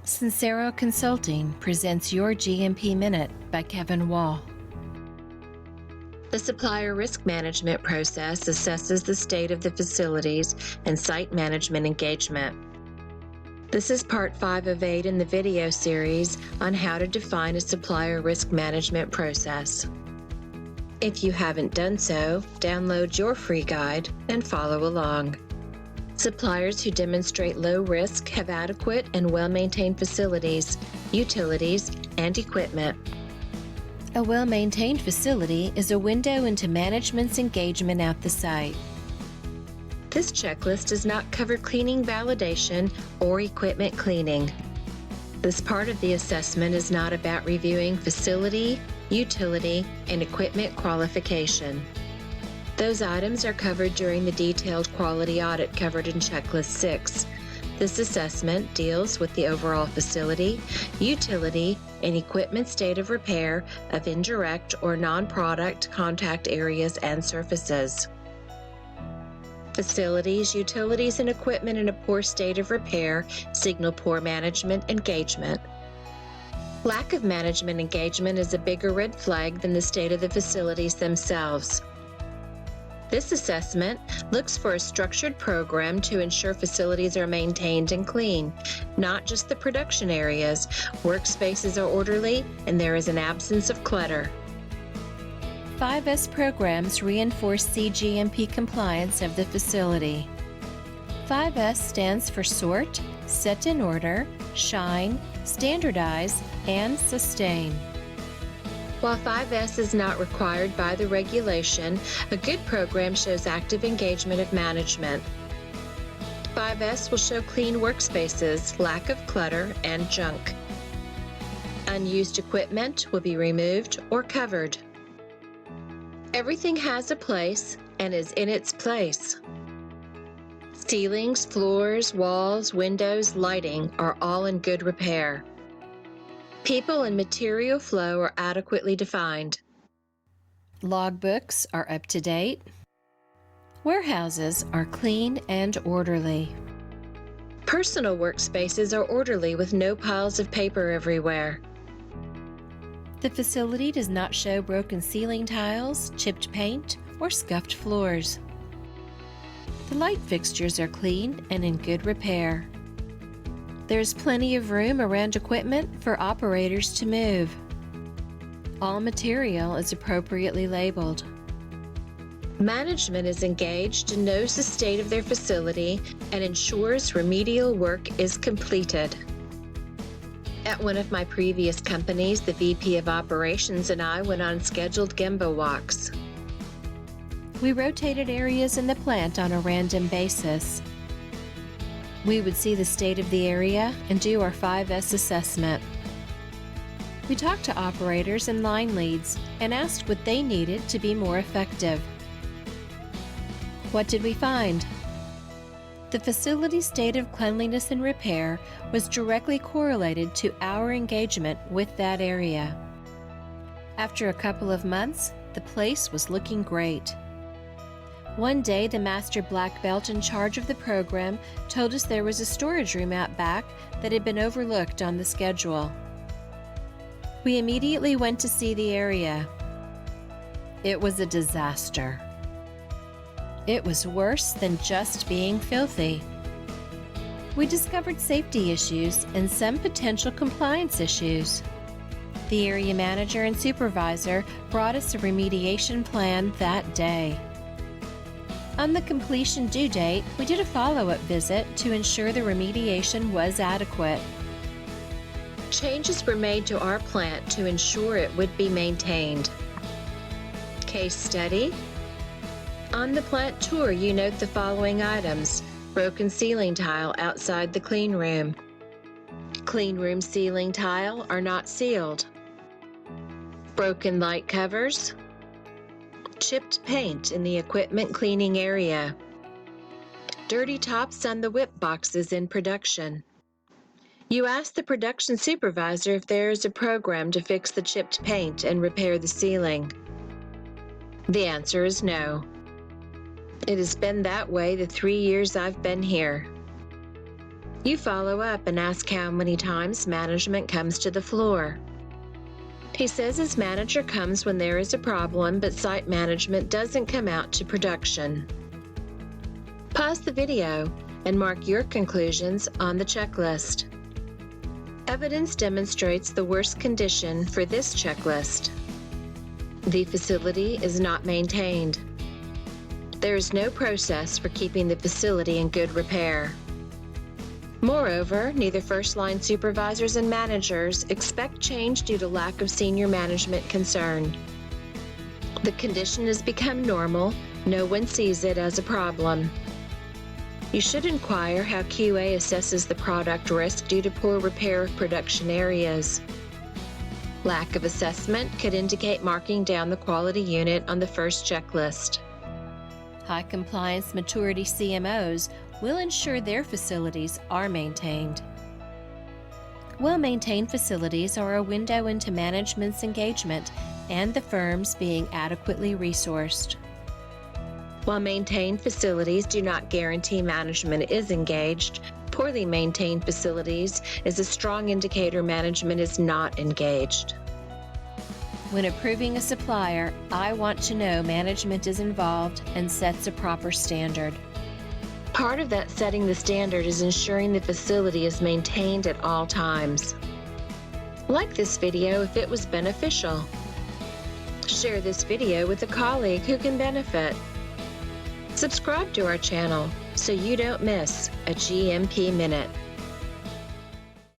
Sincero Consulting presents your GMP Minute by Kevin Wall. The Supplier Risk Management process assesses the state of the facilities and site management engagement. This is part 5 of 8 in the video series on how to define a supplier risk management process. If you haven't done so, download your free guide and follow along. Suppliers who demonstrate low risk have adequate and well-maintained facilities, utilities, and equipment. A well-maintained facility is a window into management's engagement at the site. This checklist does not cover cleaning validation or equipment cleaning. This part of the assessment is not about reviewing facility, utility, and equipment qualification. Those items are covered during the detailed quality audit covered in Checklist 6. This assessment deals with the overall facility, utility, and equipment state of repair of indirect or non-product contact areas and surfaces. Facilities, utilities, and equipment in a poor state of repair signal poor management engagement. Lack of management engagement is a bigger red flag than the state of the facilities themselves. This assessment looks for a structured program to ensure facilities are maintained and clean, not just the production areas. Workspaces are orderly and there is an absence of clutter. 5S programs reinforce CGMP compliance of the facility. 5S stands for Sort, Set in Order, Shine, Standardize, and Sustain. While 5S is not required by the regulation, a good program shows active engagement of management. 5S will show clean workspaces, lack of clutter, and junk. Unused equipment will be removed or covered. Everything has a place and is in its place. Ceilings, floors, walls, windows, lighting are all in good repair. People and material flow are adequately defined. Logbooks are up to date. Warehouses are clean and orderly. Personal workspaces are orderly with no piles of paper everywhere. The facility does not show broken ceiling tiles, chipped paint, or scuffed floors. The light fixtures are clean and in good repair. There's plenty of room around equipment for operators to move. All material is appropriately labeled. Management is engaged and knows the state of their facility and ensures remedial work is completed. At one of my previous companies, the VP of Operations and I went on scheduled Gemba walks. We rotated areas in the plant on a random basis. We would see the state of the area and do our 5S assessment. We talked to operators and line leads and asked what they needed to be more effective. What did we find? The facility's state of cleanliness and repair was directly correlated to our engagement with that area. After a couple of months, the place was looking great. One day, the master black belt in charge of the program told us there was a storage room out back that had been overlooked on the schedule. We immediately went to see the area. It was a disaster. It was worse than just being filthy. We discovered safety issues and some potential compliance issues. The area manager and supervisor brought us a remediation plan that day. On the completion due date, we did a follow-up visit to ensure the remediation was adequate. Changes were made to our plant to ensure it would be maintained. Case study. On the plant tour, you note the following items: broken ceiling tile outside the clean room. Clean room ceiling tile are not sealed. Broken light covers. Chipped paint in the equipment cleaning area. Dirty tops on the whip boxes in production. You ask the production supervisor if there is a program to fix the chipped paint and repair the ceiling. The answer is no. It has been that way the 3 years I've been here. You follow up and ask how many times management comes to the floor. He says his manager comes when there is a problem, but site management doesn't come out to production. Pause the video and mark your conclusions on the checklist. Evidence demonstrates the worst condition for this checklist. The facility is not maintained. There is no process for keeping the facility in good repair. Moreover, neither first-line supervisors and managers expect change due to lack of senior management concern. The condition has become normal. No one sees it as a problem. You should inquire how QA assesses the product risk due to poor repair of production areas. Lack of assessment could indicate marking down the quality unit on the first checklist. High compliance maturity CMOs will ensure their facilities are maintained. Well-maintained facilities are a window into management's engagement and the firm's being adequately resourced. While maintained facilities do not guarantee management is engaged, poorly maintained facilities is a strong indicator management is not engaged. When approving a supplier, I want to know management is involved and sets a proper standard. Part of that setting the standard is ensuring the facility is maintained at all times. Like this video if it was beneficial. Share this video with a colleague who can benefit. Subscribe to our channel so you don't miss a GMP Minute.